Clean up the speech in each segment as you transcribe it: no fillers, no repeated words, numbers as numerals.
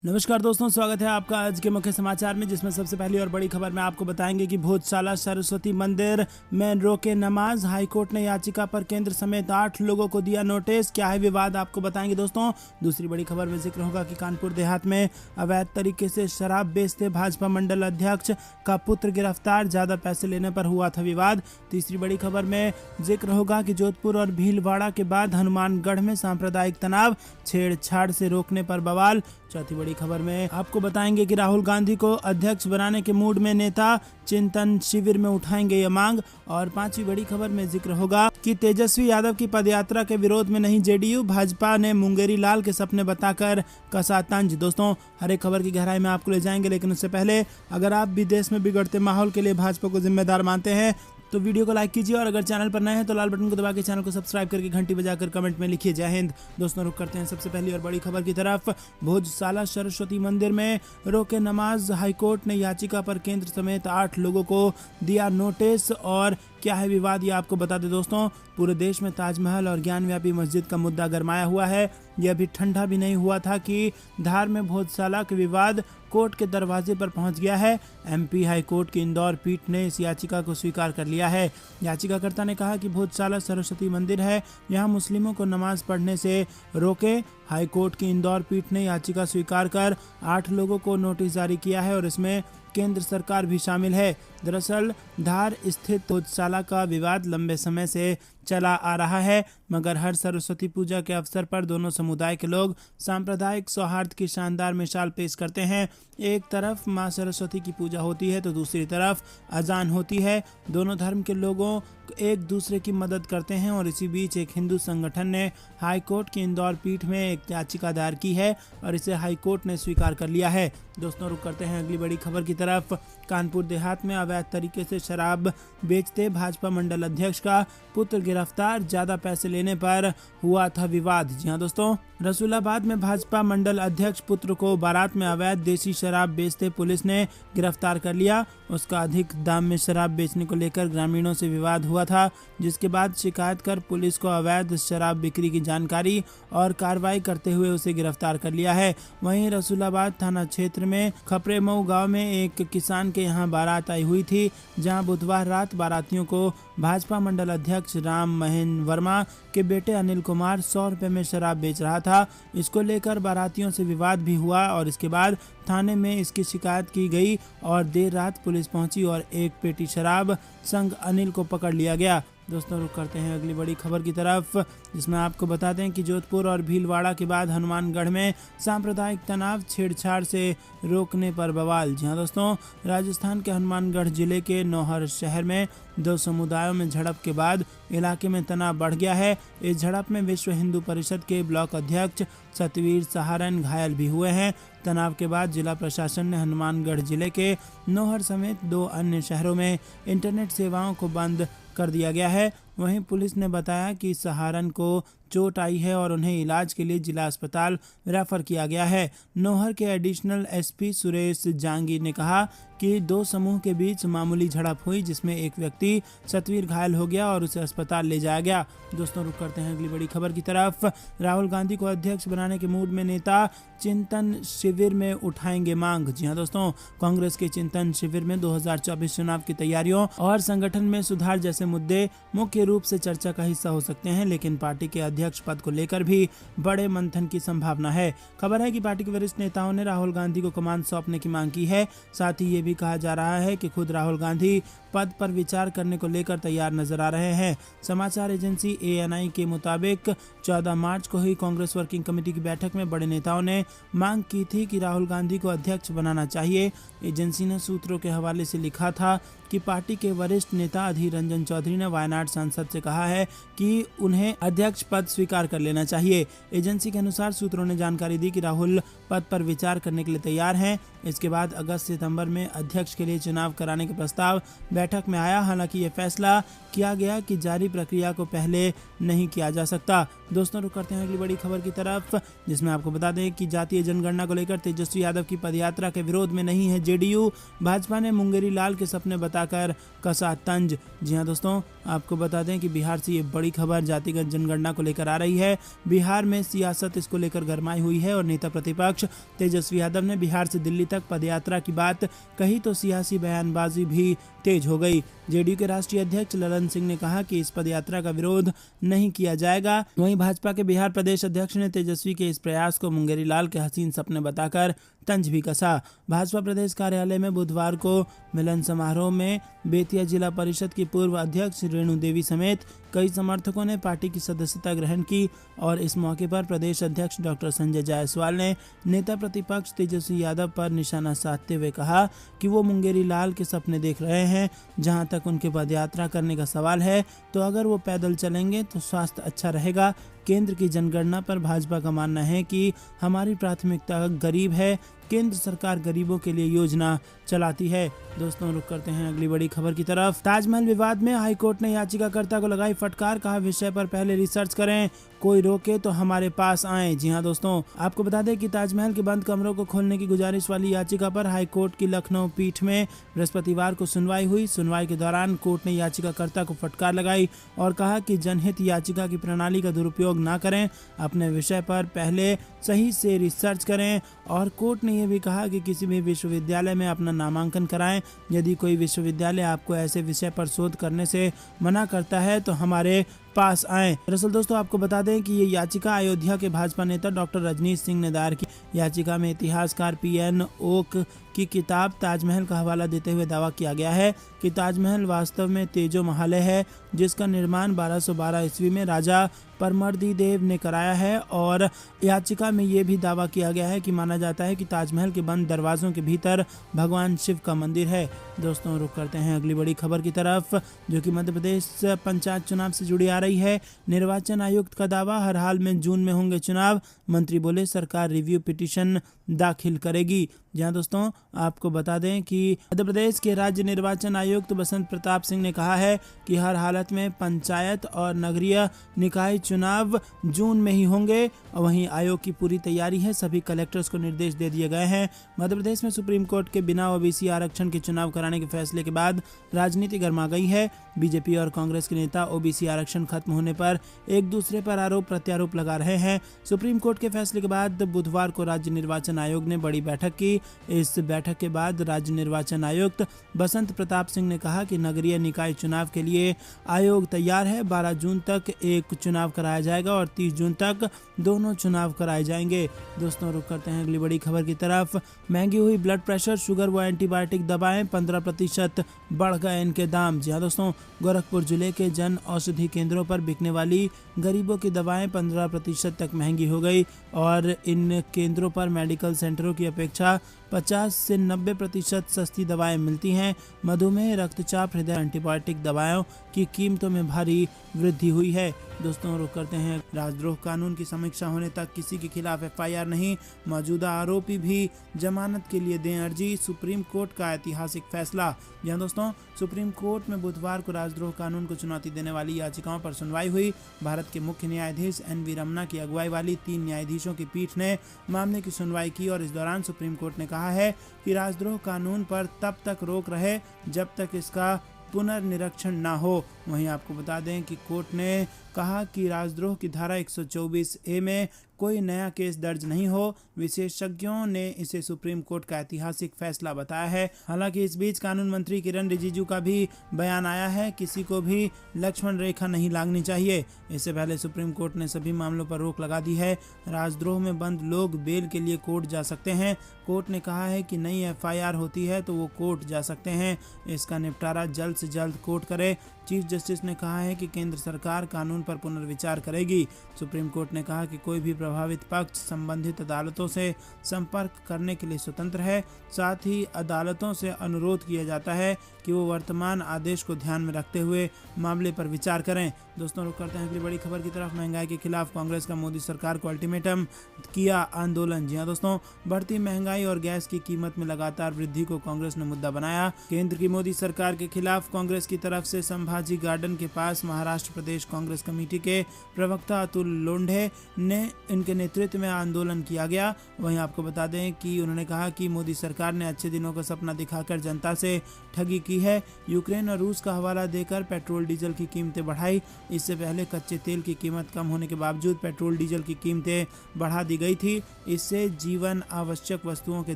नमस्कार दोस्तों, स्वागत है आपका आज के मुख्य समाचार में, जिसमें सबसे पहली और बड़ी खबर में आपको बताएंगे कि भोजशाला सरस्वती मंदिर में रोके नमाज, हाईकोर्ट ने याचिका पर केंद्र समेत 8 लोगों को दिया नोटिस। क्या है विवाद, आपको बताएंगे दोस्तों। दूसरी बड़ी खबर में जिक्र होगा कि कानपुर देहात में अवैध तरीके से शराब बेचते भाजपा मंडल अध्यक्ष का पुत्र गिरफ्तार, ज्यादा पैसे लेने पर हुआ था विवाद। तीसरी बड़ी खबर में जिक्र होगा कि जोधपुर और भीलवाड़ा के बाद हनुमानगढ़ में सांप्रदायिक तनाव, छेड़छाड़ से रोकने पर बवाल। चौथी बड़ी खबर में आपको बताएंगे कि राहुल गांधी को अध्यक्ष बनाने के मूड में नेता, चिंतन शिविर में उठाएंगे ये मांग। और पांचवी बड़ी खबर में जिक्र होगा कि तेजस्वी यादव की पदयात्रा के विरोध में नहीं जेडीयू, भाजपा ने मुंगेरी लाल के सपने बताकर कसा तंज। दोस्तों, हर एक खबर की गहराई में आपको ले जाएंगे, लेकिन उससे पहले अगर आप भी देश में बिगड़ते माहौल के लिए भाजपा को जिम्मेदार मानते हैं तो वीडियो को लाइक कीजिए, और अगर चैनल पर नए हैं तो लाल बटन को दबा के चैनल को सब्सक्राइब करके घंटी बजाकर कमेंट में लिखिए जय हिंद। दोस्तों, रुक करते हैं सबसे पहली और बड़ी खबर की तरफ। भोजशाला सरस्वती मंदिर में रोके नमाज, हाईकोर्ट ने याचिका पर केंद्र समेत 8 लोगों को दिया नोटिस। और क्या है विवाद, ये आपको बता दें दोस्तों। पूरे देश में ताजमहल और ज्ञानव्यापी मस्जिद का मुद्दा गरमाया हुआ है। यह अभी ठंडा भी नहीं हुआ था कि धार में भोजशाला के विवाद कोर्ट के दरवाजे पर पहुंच गया है। एमपी हाई कोर्ट की इंदौर पीठ ने इस याचिका को स्वीकार कर लिया है। याचिकाकर्ता ने कहा कि भोजशाला सरस्वती मंदिर है, यहां मुस्लिमों को नमाज पढ़ने से रोके। हाई कोर्ट की इंदौर पीठ ने याचिका स्वीकार कर 8 लोगों को नोटिस जारी किया है, और इसमें केंद्र सरकार भी शामिल है। दरअसल धार स्थित भोजशाला का विवाद लंबे समय से चला आ रहा है, मगर हर सरस्वती पूजा के अवसर पर दोनों समुदाय के लोग सांप्रदायिक सौहार्द की शानदार मिसाल पेश करते हैं। एक तरफ मां सरस्वती की पूजा होती है तो दूसरी तरफ अजान होती है। दोनों धर्म के लोगों एक दूसरे की मदद करते हैं, और इसी बीच एक हिंदू संगठन ने हाई कोर्ट की इंदौर पीठ में एक याचिका दायर की है, और इसे हाई कोर्ट ने स्वीकार कर लिया है। दोस्तों, रुक करते हैं अगली बड़ी खबर की तरफ। कानपुर देहात में अवैध तरीके से शराब बेचते भाजपा मंडल अध्यक्ष का पुत्र गिरफ्तार, ज्यादा पैसे लेने पर हुआ था विवाद। जी हाँ दोस्तों, रसूलाबाद में भाजपा मंडल अध्यक्ष पुत्र को बारात में अवैध देसी शराब बेचते पुलिस ने गिरफ्तार कर लिया। उसका अधिक दाम में शराब बेचने को लेकर ग्रामीणों से विवाद हुआ था, जिसके बाद शिकायत कर पुलिस को अवैध शराब बिक्री की जानकारी और कार्रवाई करते हुए उसे गिरफ्तार कर लिया है। वहीं रसूलाबाद थाना क्षेत्र में खपरेमऊ गांव में एक किसान के यहां बारात आई हुई थी, जहां बुधवार रात बारातियों को भाजपा मंडल अध्यक्ष राम महेंद्र वर्मा के बेटे अनिल कुमार 100 रुपए में शराब बेच रहा था। इसको लेकर बारातियों से विवाद भी हुआ, और इसके बाद थाने में इसकी शिकायत की गई, और देर रात पुलिस पहुंची और एक पेटी शराब संग अनिल को पकड़ लिया गया। दोस्तों, रुक करते हैं अगली बड़ी खबर की तरफ, जिसमें आपको बता दें कि जोधपुर और भीलवाड़ा के बाद हनुमानगढ़ में सांप्रदायिक तनाव, छेड़छाड़ से रोकने पर बवाल। जी हाँ दोस्तों, राजस्थान के हनुमानगढ़ जिले के नौहर शहर में 2 समुदायों में झड़प के बाद इलाके में तनाव बढ़ गया है। इस झड़प में विश्व हिंदू परिषद के ब्लॉक अध्यक्ष सतवीर सहारन घायल भी हुए हैं। तनाव के बाद जिला प्रशासन ने हनुमानगढ़ जिले के नौहर समेत 2 अन्य शहरों में इंटरनेट सेवाओं को बंद कर दिया गया है। वहीं पुलिस ने बताया कि सहारन को चोट आई है और उन्हें इलाज के लिए जिला अस्पताल रेफर किया गया है। नौहर के एडिशनल एसपी सुरेश जांगीर ने कहा कि 2 समूह के बीच मामूली झड़प हुई, जिसमें एक व्यक्ति सतवीर घायल हो गया और उसे अस्पताल ले जाया गया। दोस्तों, रुक करते हैं अगली बड़ी खबर की तरफ। राहुल गांधी को अध्यक्ष बनाने के मूड में नेता, चिंतन शिविर में उठाएंगे मांग। जी हाँ दोस्तों, कांग्रेस के चिंतन शिविर में 2024 चुनाव की तैयारियों और संगठन में सुधार जैसे मुद्दे मुख्य रूप से चर्चा का हिस्सा हो सकते हैं, लेकिन पार्टी के अध्यक्ष पद को लेकर भी बड़े मंथन की संभावना है। खबर है कि पार्टी के वरिष्ठ नेताओं ने राहुल गांधी को कमान सौंपने की मांग की है। साथ ही ये भी कहा जा रहा है कि खुद राहुल गांधी पद पर विचार करने को लेकर तैयार नजर आ रहे हैं। समाचार एजेंसी एएनआई के मुताबिक 14 मार्च को हुई कांग्रेस वर्किंग कमेटी की बैठक में बड़े नेताओं ने मांग की थी कि राहुल गांधी को अध्यक्ष बनाना चाहिए। एजेंसी ने सूत्रों के हवाले से लिखा था कि पार्टी के वरिष्ठ नेता अधीर रंजन चौधरी ने वायनाड सांसद से कहा है कि उन्हें अध्यक्ष पद स्वीकार कर लेना चाहिए। एजेंसी के अनुसार सूत्रों ने जानकारी दी कि राहुल पद पर विचार करने के लिए तैयार हैं। इसके बाद अगस्त सितंबर में अध्यक्ष के लिए चुनाव कराने का प्रस्ताव बैठक में आया। हालांकि ये फैसला किया गया कि जारी प्रक्रिया को पहले नहीं किया जा सकता। दोस्तों, रुक करते हैं अगली बड़ी खबर की तरफ, जिसमें आपको बता दें कि जातीय जनगणना को लेकर तेजस्वी यादव की पदयात्रा के विरोध में नहीं है जेडीयू, भाजपा ने मुंगेरी लाल के सपने बताकर कसा तंज। जी हां दोस्तों, आपको बता दें कि बिहार से ये बड़ी खबर जातिगत जनगणना को लेकर आ रही है। बिहार में सियासत इसको लेकर गरमाई हुई है और नेता प्रतिपक्ष तेजस्वी यादव ने बिहार से दिल्ली तक पदयात्रा की बात कही तो सियासी बयानबाजी भी तेज हो गई। जेडीयू के राष्ट्रीय अध्यक्ष ललन सिंह ने कहा कि इस पदयात्रा का विरोध नहीं किया जाएगा। वहीं भाजपा के बिहार प्रदेश अध्यक्ष ने तेजस्वी के इस प्रयास को मुंगेरी लाल के हसीन सपने बताकर तंज भी कसा। भाजपा प्रदेश कार्यालय में बुधवार को मिलन समारोह में बेतिया जिला परिषद की पूर्व अध्यक्ष रेणु देवी समेत कई समर्थकों ने पार्टी की सदस्यता ग्रहण की और इस मौके पर प्रदेश अध्यक्ष डॉक्टर संजय जायसवाल ने नेता प्रतिपक्ष तेजस्वी यादव पर निशाना साधते हुए कहा कि वो मुंगेरी लाल के सपने देख रहे हैं। जहां तक उनके पदयात्रा करने का सवाल है तो अगर वो पैदल चलेंगे तो स्वास्थ्य अच्छा रहेगा। केंद्र की जनगणना पर भाजपा का मानना है कि हमारी प्राथमिकता गरीब है। केंद्र सरकार गरीबों के लिए योजना चलाती है। दोस्तों रुक करते हैं अगली बड़ी खबर की तरफ। ताजमहल विवाद में हाईकोर्ट ने याचिकाकर्ता को लगाई फटकार, कहा विषय पर पहले रिसर्च करें, कोई रोके तो हमारे पास आए। जी हां दोस्तों, आपको बता दें कि ताजमहल के बंद कमरों को खोलने की गुजारिश वाली याचिका पर हाईकोर्ट की लखनऊ पीठ में बृहस्पतिवार को सुनवाई हुई। सुनवाई के दौरान कोर्ट ने याचिकाकर्ता को फटकार लगाई और कहा कि जनहित याचिका की प्रणाली का दुरुपयोग न करें, अपने विषय पर पहले सही से रिसर्च करें। और कोर्ट ने यह भी कहा कि किसी भी विश्वविद्यालय में अपना नामांकन कराएं। यदि कोई विश्वविद्यालय आपको ऐसे विषय पर शोध करने से मना करता है तो हमारे पास आए। दरअसल दोस्तों आपको बता दें कि ये याचिका अयोध्या के भाजपा नेता डॉक्टर रजनीश सिंह ने दायर की। याचिका में इतिहासकार पीएन ओक की किताब ताजमहल का हवाला देते हुए दावा किया गया है कि ताजमहल वास्तव में तेजो महल है, जिसका निर्माण 1212 ईस्वी में राजा परमर्दी देव ने कराया है। और याचिका में ये भी दावा किया गया है कि माना जाता है कि ताजमहल के बंद दरवाजों के भीतर भगवान शिव का मंदिर है। दोस्तों रुक करते हैं अगली बड़ी खबर की तरफ, जो कि मध्य प्रदेश पंचायत चुनाव से जुड़ी आ रही है। निर्वाचन आयुक्त का दावा, हर हाल में जून में होंगे चुनाव। मंत्री बोले सरकार रिव्यू पिटीशन दाखिल करेगी। जहां दोस्तों आपको बता दें कि मध्य प्रदेश के राज्य निर्वाचन आयुक्त बसंत प्रताप सिंह ने कहा है कि हर हालत में पंचायत और नगरीय निकाय चुनाव जून में ही होंगे। वहीं आयोग की पूरी तैयारी है, सभी कलेक्टर्स को निर्देश दे दिए गए हैं। मध्य प्रदेश में सुप्रीम कोर्ट के बिना ओबीसी आरक्षण के चुनाव कराने के फैसले के बाद राजनीति गर्मा गई है। बीजेपी और कांग्रेस के नेता ओबीसी आरक्षण खत्म होने पर एक दूसरे पर आरोप प्रत्यारोप लगा रहे हैं। सुप्रीम कोर्ट के फैसले के बाद बुधवार को राज्य निर्वाचन आयोग ने बड़ी बैठक की। इस बैठक के बाद राज्य निर्वाचन आयुक्त बसंत प्रताप सिंह ने कहा कि नगरीय निकाय चुनाव के लिए आयोग तैयार है। 12 जून तक एक चुनाव कराया जाएगा और 30 जून तक दोनों चुनाव कराए जाएंगे। दोस्तों रुक करते हैं अगली बड़ी खबर की तरफ। महंगी हुई ब्लड प्रेशर, शुगर व एंटीबायोटिक दवाएं 15% बढ़ गए इनके दाम। जी हाँ दोस्तों, गोरखपुर जिले के जन औषधि केंद्रों पर बिकने वाली गरीबों की दवाएं 15% तक महंगी हो गई और इन केंद्रों पर मेडिकल सेंटरों की अपेक्षा 50 से 90% सस्ती दवाएं मिलती हैं। मधुमेह, रक्तचाप, हृदय, एंटीबायोटिक दवाओं की कीमतों में भारी वृद्धि हुई है। दोस्तों रुक करते हैं, राजद्रोह कानून की समीक्षा होने तक किसी के खिलाफ एफआईआर नहीं, मौजूदा आरोपी भी जमानत के लिए दें अर्जी, सुप्रीम कोर्ट का ऐतिहासिक फैसला। जहां दोस्तों सुप्रीम कोर्ट में बुधवार को राजद्रोह कानून को चुनौती देने वाली याचिकाओं पर सुनवाई हुई। भारत के मुख्य न्यायाधीश एनवी रमन्ना की अगुवाई वाली 3 न्यायाधीशों की पीठ ने मामले की सुनवाई की और इस दौरान सुप्रीम कोर्ट ने कहा है कि राजद्रोह कानून पर तब तक रोक रहे जब तक इसका पुनर्निरीक्षण न हो। वहीं आपको बता दें कि कोर्ट ने कहा कि राजद्रोह की धारा 124A में कोई नया केस दर्ज नहीं हो। विशेषज्ञों ने इसे सुप्रीम कोर्ट का ऐतिहासिक फैसला बताया है। हालांकि इस बीच कानून मंत्री किरण रिजिजू का भी बयान आया है, किसी को भी लक्ष्मण रेखा नहीं लागनी चाहिए। इससे पहले सुप्रीम कोर्ट ने सभी मामलों पर रोक लगा दी है। राजद्रोह में बंद लोग बेल के लिए कोर्ट जा सकते हैं। कोर्ट ने कहा है कि नई एफआईआर होती है तो वो कोर्ट जा सकते हैं, इसका निपटारा जल्द से जल्द कोर्ट करे। चीफ जस्टिस ने कहा है कि केंद्र सरकार कानून पर पुनर्विचार करेगी। सुप्रीम कोर्ट ने कहा कि कोई भी प्रभावित पक्ष संबंधित अदालतों से संपर्क करने के लिए स्वतंत्र है। साथ ही अदालतों से अनुरोध किया जाता है कि वो वर्तमान आदेश को ध्यान में रखते हुए मामले पर विचार करें। दोस्तों रुक करते हैं अगली बड़ी खबर की तरफ। महंगाई के खिलाफ कांग्रेस का मोदी सरकार को अल्टीमेटम, किया आंदोलन। जी हां दोस्तों, बढ़ती महंगाई और गैस की कीमत में लगातार वृद्धि को कांग्रेस ने मुद्दा बनाया। केंद्र की मोदी सरकार के खिलाफ कांग्रेस की तरफ से संभाजी गार्डन के पास महाराष्ट्र प्रदेश कांग्रेस कमेटी के प्रवक्ता अतुल लोंढे ने इनके नेतृत्व में आंदोलन किया गया। वहीं आपको बता दें कि उन्होंने कहा कि मोदी सरकार ने अच्छे दिनों का सपना दिखाकर जनता से ठगी की है। यूक्रेन और रूस का हवाला देकर पेट्रोल डीजल की कीमतें बढ़ाई। इससे पहले कच्चे तेल की कीमत कम होने के बावजूद पेट्रोल डीजल की कीमतें बढ़ा दी गई थी। इससे जीवन आवश्यक वस्तुओं के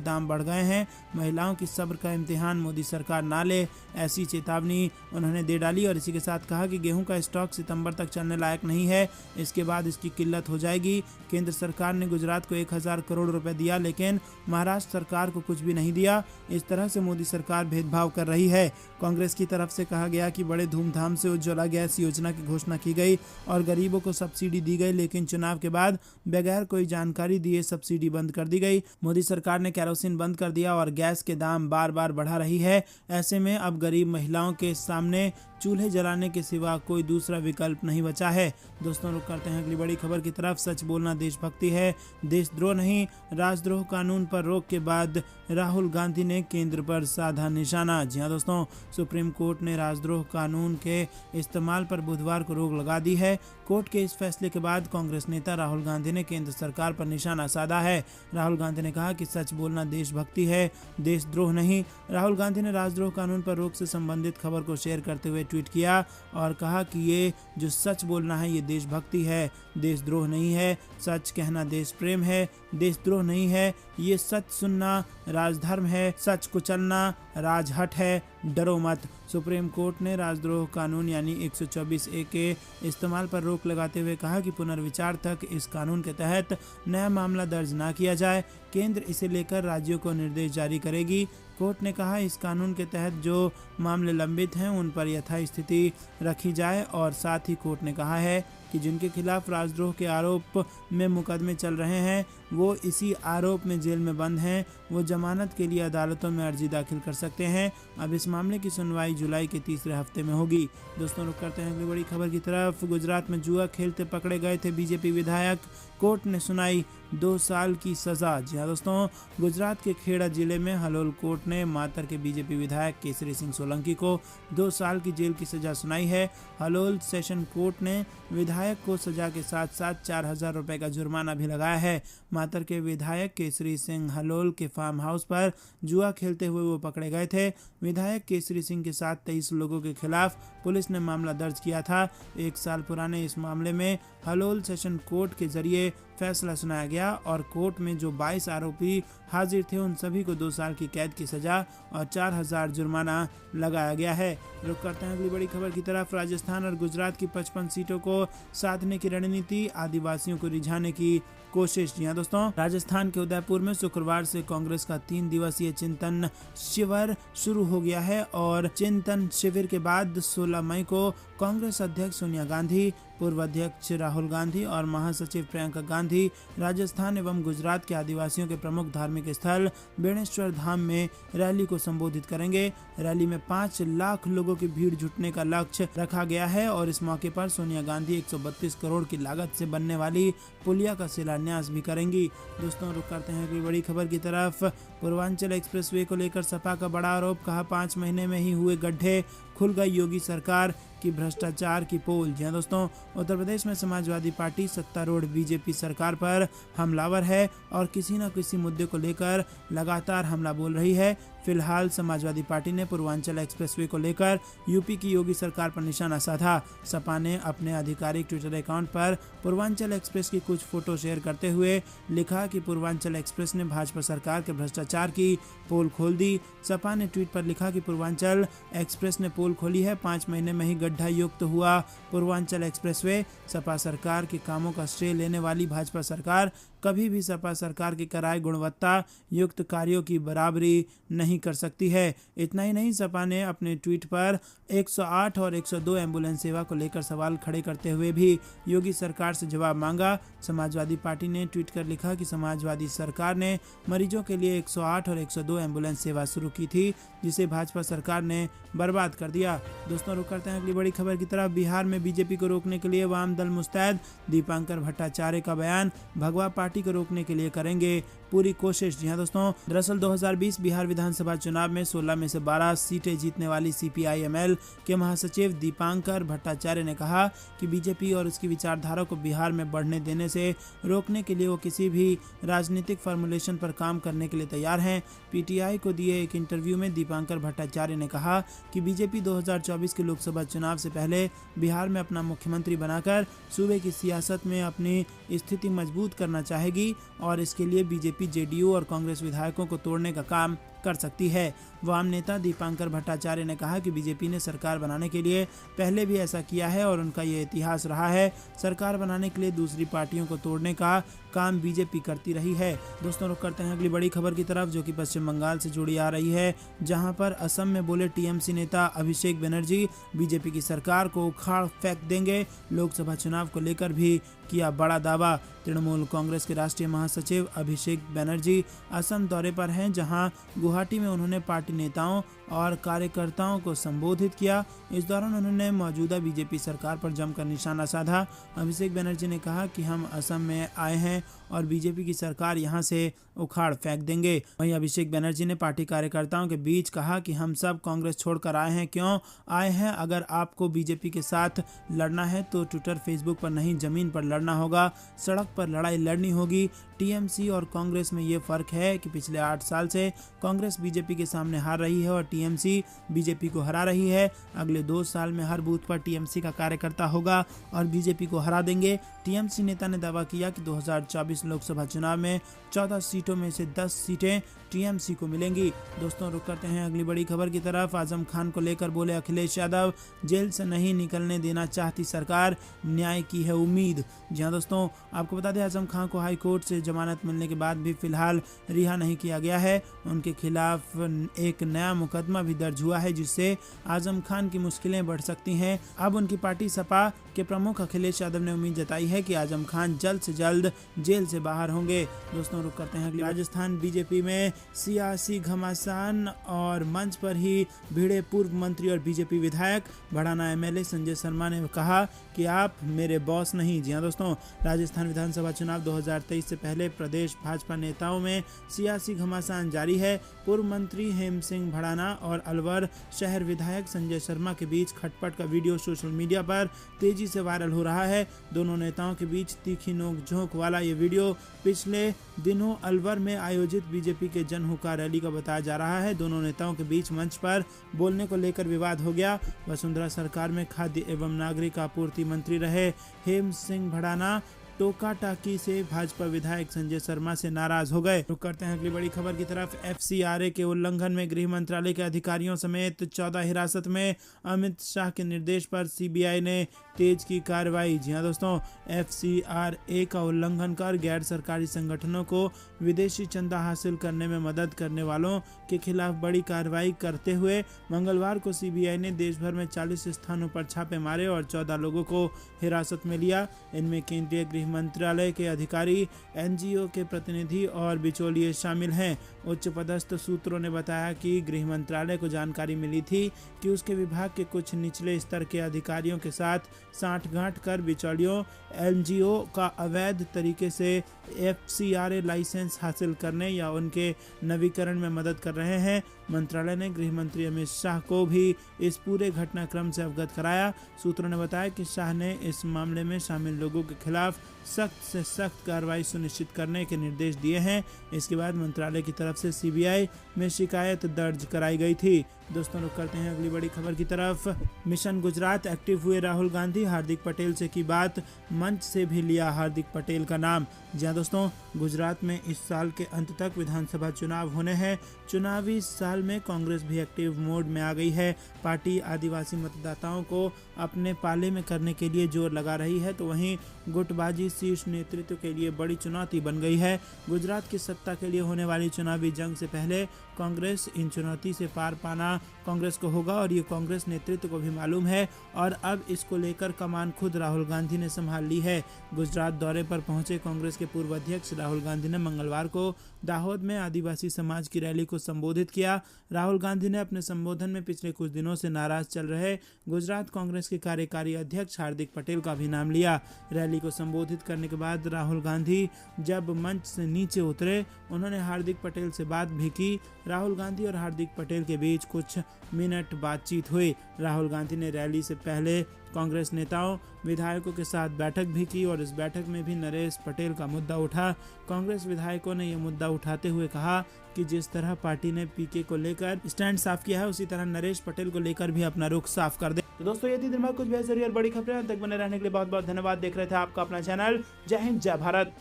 दाम बढ़ गए हैं। महिलाओं की सब्र का इम्तिहान मोदी सरकार ना ले, ऐसी चेतावनी उन्होंने दे डाली। और इसी के साथ कहा कि गेहूं का स्टॉक सितंबर तक चलने लायक नहीं है, इसके बाद इसकी किल्लत हो जाएगी। केंद्र सरकार ने गुजरात को 1000 करोड़ रुपए दिया, लेकिन महाराष्ट्र सरकार को कुछ भी नहीं दिया। इस तरह से मोदी सरकार भेदभाव कर रही है। कांग्रेस की तरफ से कहा गया कि बड़े धूमधाम से उज्ज्वला गैस योजना की घोषणा की गई और गरीबों को सब्सिडी दी गई, लेकिन चुनाव के बाद बगैर कोई जानकारी दिए सब्सिडी बंद कर दी गई। मोदी सरकार ने केरोसिन बंद कर दिया और गैस के दाम बार बार बढ़ा रही है। ऐसे में अब गरीब महिलाओं के सामने चूल्हे जलाने के सिवा कोई दूसरा विकल्प नहीं बचा है। दोस्तों रुक करते हैं अगली बड़ी खबर की तरफ। सच बोलना देशभक्ति है, देशद्रोह नहीं। राजद्रोह कानून पर रोक के बाद राहुल गांधी ने केंद्र पर साधा निशाना। जी हां दोस्तों, सुप्रीम कोर्ट ने राजद्रोह कानून के इस्तेमाल पर बुधवार को रोक लगा दी है। कोर्ट के इस फैसले के बाद कांग्रेस नेता राहुल गांधी ने केंद्र सरकार पर निशाना साधा है। राहुल गांधी ने कहा कि सच बोलना देशभक्ति है, देशद्रोह नहीं। राहुल गांधी ने राजद्रोह कानून पर रोक से संबंधित खबर को शेयर करते हुए ट्वीट किया और कहा कि ये जो सच बोलना है ये देशभक्ति है, देशद्रोह नहीं है। सच कहना देश प्रेम है, देशद्रोह नहीं है। ये सच सुनना राजधर्म है, सच कुचलना राजहट है, डरो मत। सुप्रीम कोर्ट ने राजद्रोह कानून यानी 124A के इस्तेमाल पर रोक लगाते हुए कहा कि पुनर्विचार तक इस कानून के तहत नया मामला दर्ज ना किया जाए। केंद्र इसे लेकर राज्यों को निर्देश जारी करेगी। कोर्ट ने कहा इस कानून के तहत जो मामले लंबित हैं उन पर यथास्थिति रखी जाए और साथ ही कोर्ट ने कहा है कि जिनके खिलाफ राजद्रोह के आरोप में मुकदमे चल रहे हैं वो इसी आरोप में जेल में बंद हैं, वो जमानत के लिए अदालतों में अर्जी दाखिल कर सकते हैं। अब इस मामले की सुनवाई जुलाई के तीसरे हफ्ते में होगी। दोस्तों रुक करते हैं अगली बड़ी खबर की तरफ। गुजरात में जुआ खेलते पकड़े गए थे बीजेपी विधायक, कोर्ट ने सुनाई 2 साल की सजा। जी हाँ दोस्तों, गुजरात के खेड़ा जिले में हलोल कोर्ट ने मातर के बीजेपी विधायक केसरी सिंह सोलंकी को 2 साल की जेल की सजा सुनाई है। हलोल सेशन कोर्ट ने विधायक को सजा के साथ साथ 4000 रुपए का जुर्माना भी लगाया है। मातर के विधायक केसरी सिंह हलोल के फार्म हाउस पर जुआ खेलते हुए वो पकड़े गए थे। विधायक केसरी सिंह के साथ 23 लोगों के खिलाफ पुलिस ने मामला दर्ज किया था। 1 साल पुराने इस मामले में हलोल सेशन कोर्ट के जरिए फैसला सुनाया गया और कोर्ट में जो 22 आरोपी हाजिर थे उन सभी को 2 साल की कैद की सजा और 4000 जुर्माना लगाया गया है। रुक करते हैं अगली बड़ी खबर की तरफ। राजस्थान और गुजरात की 55 सीटों को साधने की रणनीति, आदिवासियों को रिझाने की कोशिश। जी हाँ दोस्तों, राजस्थान के उदयपुर में शुक्रवार से कांग्रेस का 3 दिवसीय चिंतन शिविर शुरू हो गया है और चिंतन शिविर के बाद 16 मई को कांग्रेस अध्यक्ष सोनिया गांधी, पूर्व अध्यक्ष राहुल गांधी और महासचिव प्रियंका गांधी राजस्थान एवं गुजरात के आदिवासियों के प्रमुख धार्मिक स्थल बेणेश्वर धाम में रैली को संबोधित करेंगे। रैली में 5 लाख लोगों की भीड़ जुटने का लक्ष्य रखा गया है और इस मौके पर सोनिया गांधी 132 करोड़ की लागत से बनने वाली पुलिया का शिलान्यास भी करेंगी। दोस्तों रुक करते हैं अगली बड़ी खबर की तरफ। पूर्वांचल एक्सप्रेसवे को लेकर सपा का बड़ा आरोप, कहा 5 महीने में ही हुए गड्ढे, खुल गई योगी सरकार की भ्रष्टाचार की पोल। जी हाँ दोस्तों, उत्तर प्रदेश में समाजवादी पार्टी सत्तारूढ़ बीजेपी सरकार पर हमलावर है और किसी न किसी मुद्दे को लेकर लगातार हमला बोल रही है। फिलहाल समाजवादी पार्टी ने पूर्वांचल एक्सप्रेसवे को लेकर यूपी की योगी सरकार पर निशाना साधा। सपा ने अपने आधिकारिक ट्विटर अकाउंट पर पूर्वांचल एक्सप्रेस की कुछ फोटो शेयर करते हुए लिखा कि पूर्वांचल एक्सप्रेस ने भाजपा सरकार के भ्रष्टाचार की पोल खोल दी। सपा ने ट्वीट पर लिखा कि पूर्वांचल एक्सप्रेस ने पोल खोली है, 5 महीने में ही गड्ढा युक्त हुआ पूर्वांचल एक्सप्रेसवे। सपा सरकार के कामों का श्रेय लेने वाली भाजपा सरकार कभी भी सपा सरकार की कराए गुणवत्ता युक्त कार्यों की बराबरी नहीं कर सकती है। इतना ही नहीं, सपा ने अपने ट्वीट पर 108 और 102 एम्बुलेंस सेवा को लेकर सवाल खड़े करते हुए भी योगी सरकार से जवाब मांगा। समाजवादी पार्टी ने ट्वीट कर लिखा कि समाजवादी सरकार ने मरीजों के लिए 108 और 102 एम्बुलेंस सेवा शुरू की थी, जिसे भाजपा सरकार ने बर्बाद कर दिया। दोस्तों, रुक करते हैं अगली बड़ी खबर की तरफ। बिहार में बीजेपी को रोकने के लिए वाम दल मुस्तैद, दीपांकर भट्टाचार्य का बयान। भगवा पार्टी को रोकने के लिए करेंगे पूरी कोशिश। जी हां दोस्तों, दरअसल 2020 बिहार विधानसभा चुनाव में 16 में से 12 सीटें जीतने वाली CPI-ML के महासचिव दीपांकर भट्टाचार्य ने कहा कि बीजेपी और उसकी विचारधारा को बिहार में बढ़ने देने से रोकने के लिए वो किसी भी राजनीतिक फॉर्मुलेशन पर काम करने के लिए तैयार हैं। PTI को दिए एक इंटरव्यू में दीपांकर भट्टाचार्य ने कहा कि बीजेपी 2024 के लोकसभा चुनाव से पहले बिहार में अपना मुख्यमंत्री बनाकर सूबे की सियासत में अपनी स्थिति मजबूत करना चाहेगी और इसके लिए बीजेपी JDU और कांग्रेस विधायकों को तोड़ने का काम कर सकती है। वाम नेता दीपांकर भट्टाचार्य ने कहा कि बीजेपी ने सरकार बनाने के लिए पहले भी ऐसा किया है और उनका ये इतिहास रहा है। सरकार बनाने के लिए दूसरी पार्टियों को तोड़ने का काम बीजेपी करती रही है। दोस्तों, रुक करते हैं अगली बड़ी खबर की तरफ, जो कि पश्चिम बंगाल से जुड़ी आ रही है, जहां पर असम में बोले TMC नेता अभिषेक बनर्जी बीजेपी की सरकार को उखाड़ फेंक देंगे। लोकसभा चुनाव को लेकर भी किया बड़ा दावा। तृणमूल कांग्रेस के राष्ट्रीय महासचिव अभिषेक बनर्जी असम दौरे पर हैं, जहां गुवाहाटी में उन्होंने पार्टी नेताओं और कार्यकर्ताओं को संबोधित किया। इस दौरान उन्होंने मौजूदा बीजेपी सरकार पर जमकर निशाना साधा। अभिषेक बनर्जी ने कहा कि हम असम में आए हैं और बीजेपी की सरकार यहां से उखाड़ फेंक देंगे। वहीं अभिषेक बनर्जी ने पार्टी कार्यकर्ताओं के बीच कहा कि हम सब कांग्रेस छोड़कर आए हैं। क्यों आए हैं? अगर आपको बीजेपी के साथ लड़ना है तो ट्विटर फेसबुक पर नहीं, जमीन पर लड़ना होगा, सड़क पर लड़ाई लड़नी होगी। TMC और कांग्रेस में ये फर्क है कि पिछले 8 साल से कांग्रेस बीजेपी के सामने हार रही है और TMC बीजेपी को हरा रही है। अगले 2 साल में हर बूथ पर TMC का कार्यकर्ता होगा और बीजेपी को हरा देंगे। TMC नेता ने दावा किया कि 2024 लोकसभा चुनाव में 14 सीटों में से 10 सीटें TMC को मिलेंगी। दोस्तों, रुक करते हैं अगली बड़ी खबर की तरफ। आजम खान को लेकर बोले अखिलेश यादव, जेल से नहीं निकलने देना चाहती सरकार, न्याय की है उम्मीद। जी हां दोस्तों, आपको बता दें आजम खान को हाई कोर्ट से जमानत मिलने के बाद भी फिलहाल रिहा नहीं किया गया है। उनके खिलाफ एक नया मुकदमा भी दर्ज हुआ है, जिससे आजम खान की मुश्किलें बढ़ सकती हैं। अब उनकी पार्टी सपा के प्रमुख अखिलेश यादव ने उम्मीद जताई है कि आजम खान जल्द से जल्द जेल से बाहर होंगे। दोस्तों, रुक करते हैं अगली। राजस्थान बीजेपी में सियासी घमासान और मंच पर ही भिड़े पूर्व मंत्री और बीजेपी विधायक। भड़ाना MLA संजय शर्मा ने कहा कि आप मेरे बॉस नहीं। जी हां दोस्तों, राजस्थान विधानसभा चुनाव 2023 से पहले प्रदेश भाजपा नेताओं में सियासी घमासान जारी है। पूर्व मंत्री हेम सिंह भड़ाना और अलवर शहर विधायक संजय शर्मा के बीच खटपट का वीडियो सोशल मीडिया पर तेजी से वायरल हो रहा है। दोनों नेताओं के बीच तीखी नोकझोंक वाला ये वीडियो पिछले दिनों अलवर में आयोजित बीजेपी के जन हुक्का रैली का बताया जा रहा है। दोनों नेताओं के बीच मंच पर बोलने को लेकर विवाद हो गया। वसुंधरा सरकार में खाद्य एवं नागरिक आपूर्ति मंत्री रहे हेम सिंह भड़ाना टोका टाकी से भाजपा विधायक संजय शर्मा से नाराज हो गए। रुक करते हैं अगली बड़ी खबर की तरफ। FCRA के उल्लंघन में गृह मंत्रालय के अधिकारियों समेत 14 हिरासत में। अमित शाह के निर्देश पर CBI ने तेज की कार्रवाई। जी हां दोस्तों, FCRA का उल्लंघन कर गैर सरकारी संगठनों को विदेशी चंदा हासिल करने में मदद करने वालों के खिलाफ बड़ी कार्रवाई करते हुए मंगलवार को CBI ने देश भर में 40 स्थानों पर छापे मारे और 14 लोगों को हिरासत में लिया। इनमें केंद्रीय गृह मंत्रालय के अधिकारी, NGO के प्रतिनिधि और बिचौलिए शामिल हैं। उच्च पदस्थ सूत्रों ने बताया कि गृह मंत्रालय को जानकारी मिली थी कि उसके विभाग के कुछ निचले स्तर के अधिकारियों के साथ साठगांठ कर बिचौलियों NGO का अवैध तरीके से FCRA लाइसेंस हासिल करने या उनके नवीकरण में मदद कर रहे हैं। मंत्रालय ने गृह मंत्री अमित शाह को भी इस पूरे घटनाक्रम से अवगत कराया। सूत्रों ने बताया कि शाह ने इस मामले में शामिल लोगों के खिलाफ सख्त से सख्त कार्रवाई सुनिश्चित करने के निर्देश दिए हैं। इसके बाद मंत्रालय की तरफ से CBI में शिकायत दर्ज कराई गई थी। दोस्तों, रुक करते हैं अगली बड़ी खबर की तरफ। मिशन गुजरात एक्टिव हुए राहुल गांधी, हार्दिक पटेल से की बात, मंच से भी लिया हार्दिक पटेल का नाम। जी हां दोस्तों, गुजरात में इस साल के अंत तक विधानसभा चुनाव होने हैं। चुनावी साल में कांग्रेस भी एक्टिव मोड में आ गई है। पार्टी आदिवासी मतदाताओं को अपने पाले में करने के लिए जोर लगा रही है, तो वहीं गुटबाजी शीर्ष नेतृत्व के लिए बड़ी चुनौती बन गई है। गुजरात की सत्ता के लिए होने वाली चुनावी जंग से पहले कांग्रेस इन चुनौती से पार पाना कांग्रेस को होगा और ये कांग्रेस नेतृत्व को भी मालूम है और अब इसको लेकर कमान खुद राहुल गांधी ने संभाल ली है। गुजरात दौरे पर पहुंचे कांग्रेस के पूर्व अध्यक्ष राहुल गांधी ने मंगलवार को दाहोद में आदिवासी समाज की रैली को संबोधित किया। राहुल गांधी ने अपने संबोधन में पिछले कुछ दिनों से नाराज चल रहे गुजरात कांग्रेस के कार्यकारी अध्यक्ष हार्दिक पटेल का भी नाम लिया। रैली को संबोधित करने के बाद राहुल गांधी जब मंच से नीचे उतरे, उन्होंने हार्दिक पटेल से बात भी की। राहुल गांधी और हार्दिक पटेल के बीच कुछ मिनट बातचीत हुई। राहुल गांधी ने रैली से पहले कांग्रेस नेताओं विधायकों के साथ बैठक भी की और इस बैठक में भी नरेश पटेल का मुद्दा उठा। कांग्रेस विधायकों ने यह मुद्दा उठाते हुए कहा कि जिस तरह पार्टी ने पीके को लेकर स्टैंड साफ किया है, उसी तरह नरेश पटेल को लेकर भी अपना रुख साफ कर दे। तो दोस्तों, ये थी दिन भर कुछ बेहद जरूरी और बड़ी खबरें। तक बने रहने के लिए बहुत बहुत धन्यवाद। देख रहे थे आपका अपना चैनल। जय हिंद, जय भारत।